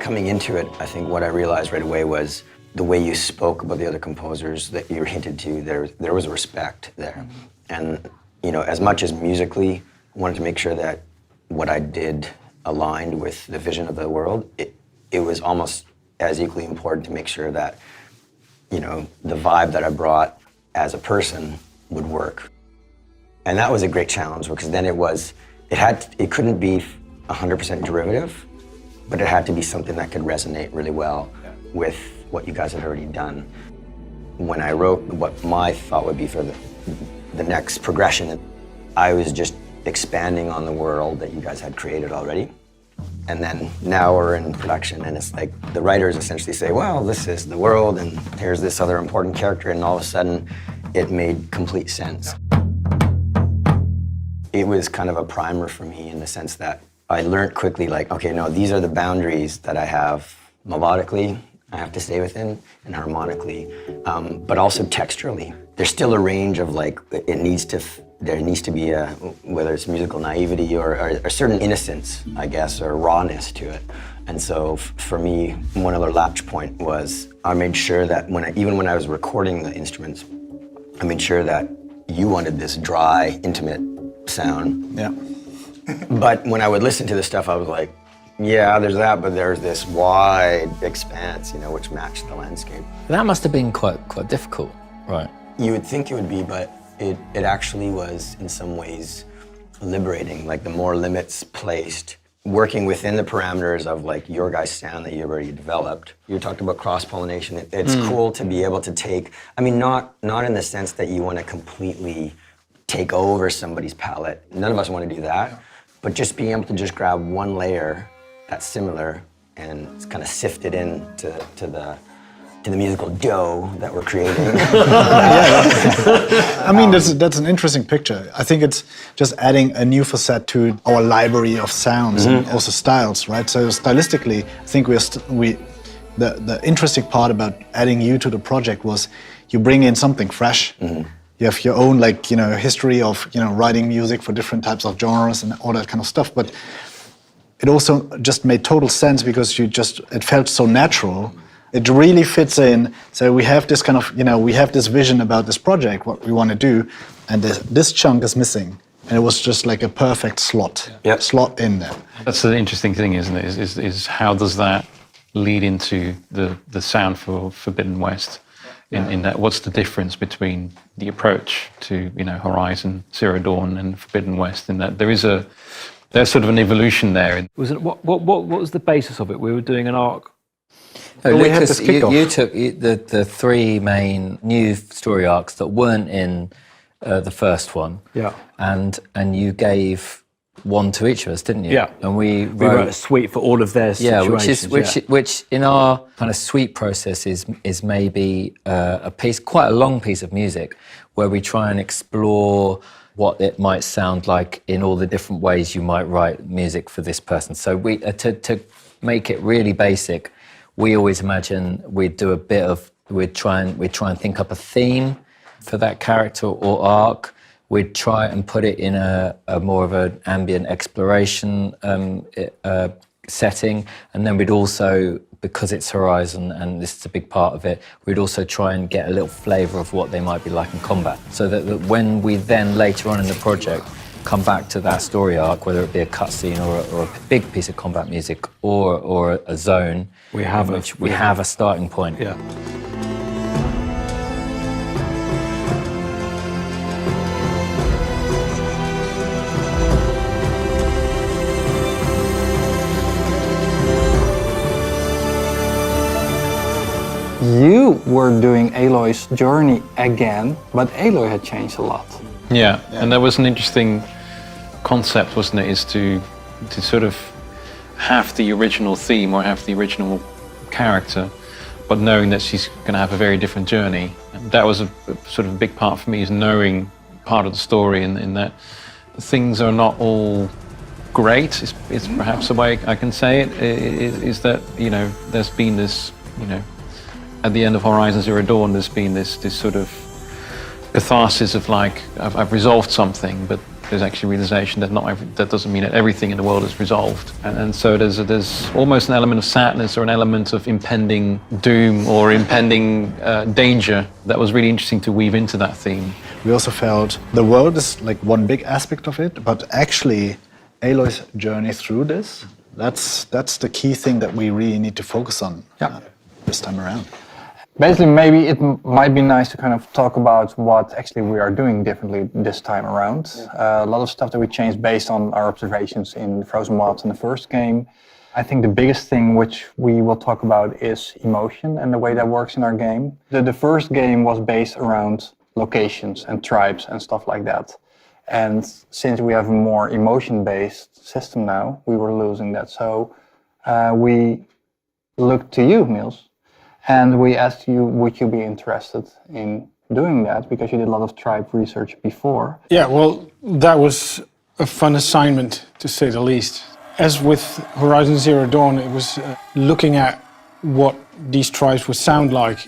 Coming into it, I think what I realized right away was the way you spoke about the other composers that you hinted to, there was a respect there. And, you know, as much as musically, I wanted to make sure that what I did aligned with the vision of the world, it was almost as equally important to make sure that, you know, the vibe that I brought as a person would work. And that was a great challenge because then it couldn't be 100% derivative, but it had to be something that could resonate really well with what you guys had already done. When I wrote what my thought would be for the next progression, I was just expanding on the world that you guys had created already. And then now we're in production and it's like the writers essentially say, well, this is the world and here's this other important character, and all of a sudden it made complete sense. It was kind of a primer for me in the sense that I learned quickly, like, okay, no, these are the boundaries that I have melodically, I have to stay within, and harmonically, but also texturally. There's still a range of like, there needs to be a, whether it's musical naivety or a certain innocence, I guess, or rawness to it. And so for me, one other latch point was I made sure that even when I was recording the instruments, I made sure that you wanted this dry, intimate sound. Yeah. But when I would listen to the stuff, I was like, yeah, there's that, but there's this wide expanse, you know, which matched the landscape. That must have been quite difficult, right? You would think it would be, but it actually was in some ways liberating. Like the more limits placed, working within the parameters of like your guys' sound that you've already developed. You talked about cross-pollination. It's cool to be able to take, I mean, not in the sense that you want to completely take over somebody's palette. None of us want to do that, but just being able to just grab one layer that's similar and kind of sift it in to the musical dough that we're creating. I mean, that's an interesting picture. I think it's just adding a new facet to our library of sounds and also styles, right? So stylistically, I think the interesting part about adding you to the project was you bring in something fresh. You have your own, like, you know, history of, you know, writing music for different types of genres and all that kind of stuff. But it also just made total sense because it felt so natural. It really fits in. So we have this kind of, you know, we have this vision about this project, what we want to do, and this chunk is missing. And it was just like a perfect slot in there. That's the interesting thing, isn't it? Is how does that lead into the sound for Forbidden West? In that, what's the difference between the approach to, you know, Horizon, Zero Dawn, and Forbidden West? In that there's sort of an evolution there. What was the basis of it? We were doing an arc. No, Well, we had Lucas, this kickoff. you took the three main new story arcs that weren't in the first one, and you gave one to each of us, didn't you? Yeah. And we wrote a suite for all of their situations. Which in our kind of suite process is maybe a piece, quite a long piece of music, where we try and explore what it might sound like in all the different ways you might write music for this person. So we to make it really basic, we always imagine we'd try and think up a theme for that character or arc. We'd try and put it in a more of an ambient exploration setting, and then we'd also, because it's Horizon and this is a big part of it, we'd also try and get a little flavour of what they might be like in combat, so that when we then later on in the project come back to that story arc, whether it be a cutscene or a big piece of combat music or a zone, we have a starting point. Yeah. You were doing Aloy's journey again, but Aloy had changed a lot. Yeah, and that was an interesting concept, wasn't it? Is to sort of have the original theme or have the original character, but knowing that she's going to have a very different journey. And that was a sort of a big part for me, is knowing part of the story, in that things are not all great. Is perhaps the way I can say it. Is that, you know, there's been this, you know, at the end of Horizon Zero Dawn, there's been this sort of catharsis of like, I've resolved something, but there's actually realization that that doesn't mean that everything in the world is resolved. And so there's almost an element of sadness or an element of impending doom or impending danger that was really interesting to weave into that theme. We also felt the world is like one big aspect of it, but actually Aloy's journey through that's the key thing that we really need to focus on this time around. Basically, maybe it might be nice to kind of talk about what actually we are doing differently this time around. A lot of stuff that we changed based on our observations in Frozen Wilds in the first game. I think the biggest thing which we will talk about is emotion and the way that works in our game. The first game was based around locations and tribes and stuff like that. And since we have a more emotion-based system now, we were losing that. So we looked to you, Niels. And we asked you, would you be interested in doing that? Because you did a lot of tribe research before. Yeah, well, that was a fun assignment, to say the least. As with Horizon Zero Dawn, it was looking at what these tribes would sound like,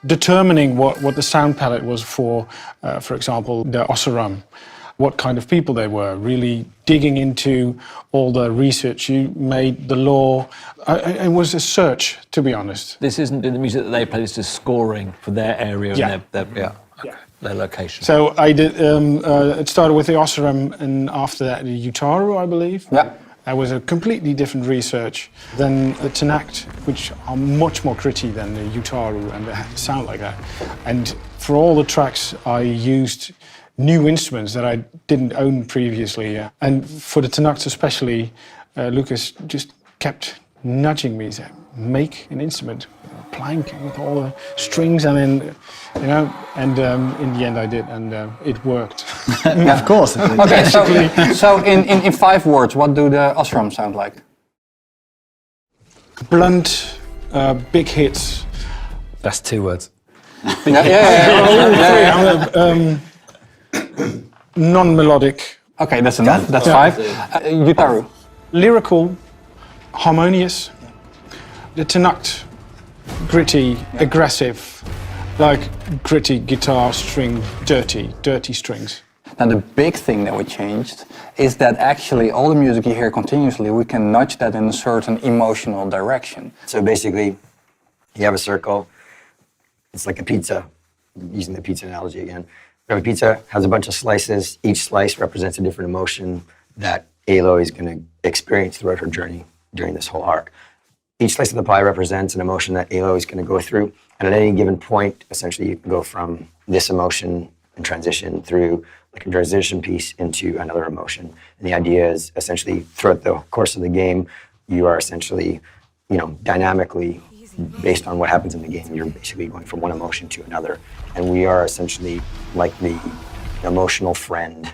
determining what the sound palette was for example, the Oseram, what kind of people they were, really digging into all the research you made, the lore. It was a search, to be honest. This isn't the music that they play, it's just scoring for their area and their location. So I did. It started with the Oseram, and after that the Utaru, I believe. Yeah. That was a completely different research. Then the Tenakt, which are much more gritty than the Utaru, and they sound like that. And for all the tracks, I used new instruments that I didn't own previously. And for the Tenakt especially, Lucas just kept nudging me, said, make an instrument, plank with all the strings, and then, and in the end I did, and it worked. Of course. Okay, so in 5 words, what do the Oseram sound like? Blunt, big hits. That's 2 words. Non-melodic. Okay, that's enough. That's 5. Utaru. Lyrical, harmonious. The Tenakt, gritty, aggressive, like gritty guitar string, dirty strings. Now the big thing that we changed is that actually all the music you hear continuously, we can nudge that in a certain emotional direction. So basically, you have a circle. It's like a pizza, using the pizza analogy again. A pizza has a bunch of slices. Each slice represents a different emotion that Aloy is going to experience throughout her journey during this whole arc. Each slice of the pie represents an emotion that Aloy is going to go through. And at any given point, essentially, you can go from this emotion and transition through like a transition piece into another emotion. And the idea is essentially throughout the course of the game, you are essentially, dynamically, based on what happens in the game, you're basically going from one emotion to another. And we are essentially like the emotional friend,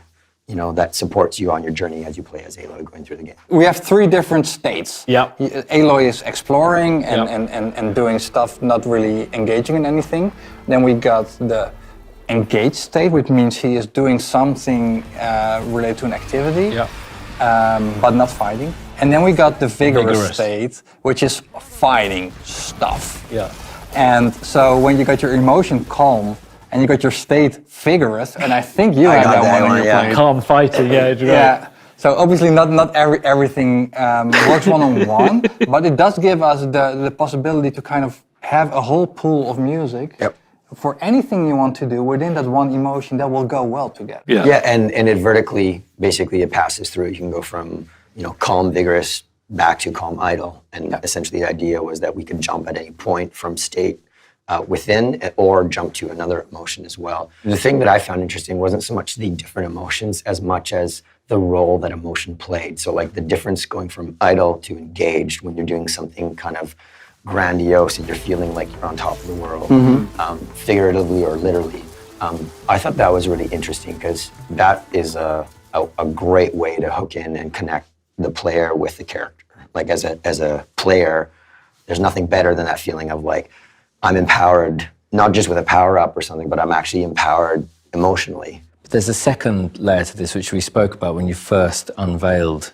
that supports you on your journey as you play as Aloy going through the game. We have 3 different states. Yeah. Aloy is exploring and doing stuff, not really engaging in anything. Then we got the engaged state, which means he is doing something related to an activity, but not fighting. And then we got the vigorous state, which is fighting stuff. Yeah. And so when you got your emotion calm and you got your state vigorous, and I think you had that one when you played. Calm fighting, it's right. Yeah. So obviously not everything works one-on-one, but it does give us the possibility to kind of have a whole pool of music for anything you want to do within that one emotion that will go well together. Yeah, and it vertically, basically it passes through. You can go from, calm, vigorous, back to calm, idle. And essentially the idea was that we could jump at any point from state within or jump to another emotion as well. The thing that I found interesting wasn't so much the different emotions as much as the role that emotion played. So like the difference going from idle to engaged when you're doing something kind of grandiose and you're feeling like you're on top of the world, figuratively or literally. I thought that was really interesting because that is a great way to hook in and connect the player with the character. Like as a player, there's nothing better than that feeling of like, I'm empowered, not just with a power-up or something, but I'm actually empowered emotionally. There's a second layer to this, which we spoke about when you first unveiled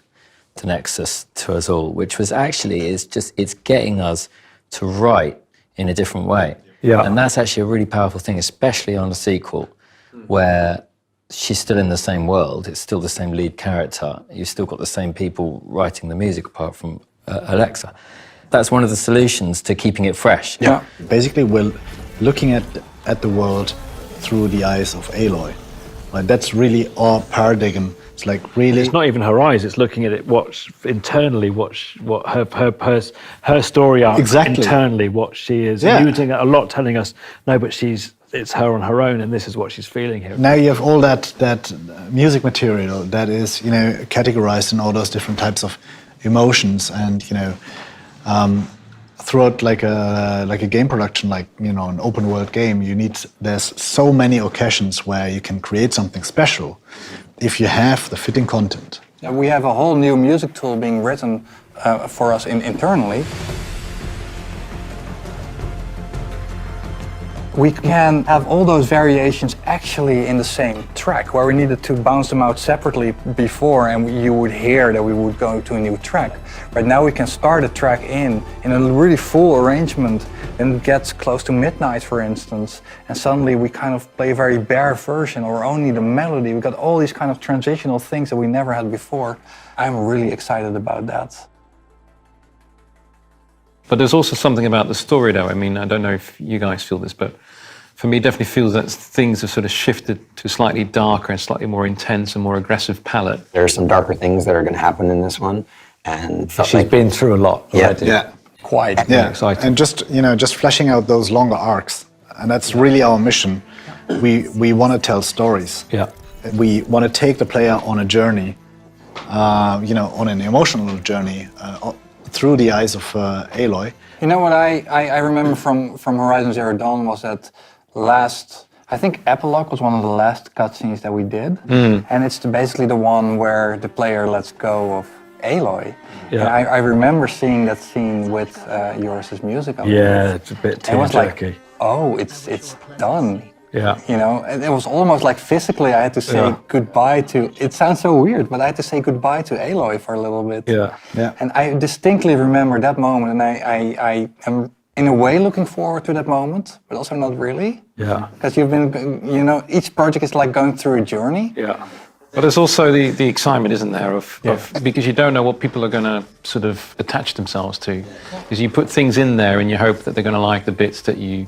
the Nexus to us all, which was actually, it's getting us to write in a different way. Yeah. And that's actually a really powerful thing, especially on a sequel, where she's still in the same world. It's still the same lead character. You've still got the same people writing the music apart from Alexa. That's one of the solutions to keeping it fresh. Yeah. Basically, we're looking at the world through the eyes of Aloy. Like, that's really our paradigm. It's like really. It's not even her eyes. It's looking at it. What internally, what her story arc. Exactly. Internally, what she is. Yeah. And you doing it a lot, telling us no, but it's her on her own, and this is what she's feeling here. Now you have all that music material that is, you know, categorized in all those different types of emotions, and you know, throughout like a game production, like, you know, an open world game, there's so many occasions where you can create something special if you have the fitting content. We have a whole new music tool being written for us internally. We can have all those variations actually in the same track, where we needed to bounce them out separately before, and you would hear that we would go to a new track. Right now we can start a track in a really full arrangement, and it gets close to midnight, for instance, and suddenly we kind of play a very bare version, or only the melody. We got all these kind of transitional things that we never had before. I'm really excited about that. But there's also something about the story, though. I mean, I don't know if you guys feel this, but for me, it definitely feels that things have sort of shifted to a slightly darker and slightly more intense and more aggressive palette. There are some darker things that are going to happen in this one, and felt She's like, been through a lot yeah, already. Yeah. Quite. Yeah, exciting. and just fleshing out those longer arcs, and that's really our mission. We want to tell stories. Yeah. We want to take the player on a journey, you know, on an emotional journey through the eyes of Aloy. You know what I remember from Horizon Zero Dawn was that I think Epilogue was one of the last cutscenes that we did, and it's basically the one where the player lets go of Aloy. Yeah. And I remember seeing that scene with Joris's music. Yeah, it's a bit And it was like, tear-jerky. oh, it's done. Yeah. You know, and it was almost like physically I had to say Yeah. goodbye to. It sounds so weird, but I had to say goodbye to Aloy for a little bit. Yeah. Yeah. And I distinctly remember that moment, and I am in a way looking forward to that moment, but also not really. Yeah. Because you've been, you know, each project is like going through a journey. Yeah. But there's also the excitement, isn't there, of because you don't know what people are going to sort of attach themselves to. Because you put things in there and you hope that they're going to like the bits that you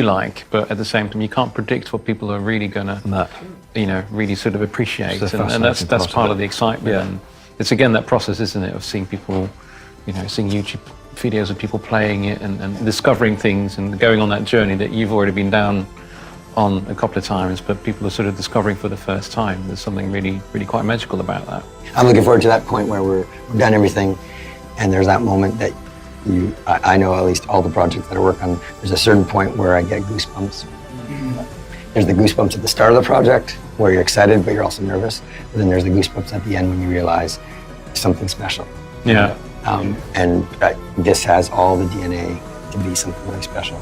like, but at the same time you can't predict what people are really going to, you know, really sort of appreciate. It's a And that's fascinating part part of of the it. excitement. Yeah. And it's again that process, isn't it, of seeing people, you know, seeing YouTube videos of people playing it and discovering things and going on that journey that you've already been down on a couple of times, but people are sort of discovering for the first time. There's something really, really quite magical about that. I'm looking forward to that point where we've done everything, and there's that moment that I know at least all the projects that I work on, there's a certain point where I get goosebumps. There's the goosebumps at the start of the project where you're excited, but you're also nervous. But then there's the goosebumps at the end when you realize something special. Yeah. And this has all the DNA to be something really special.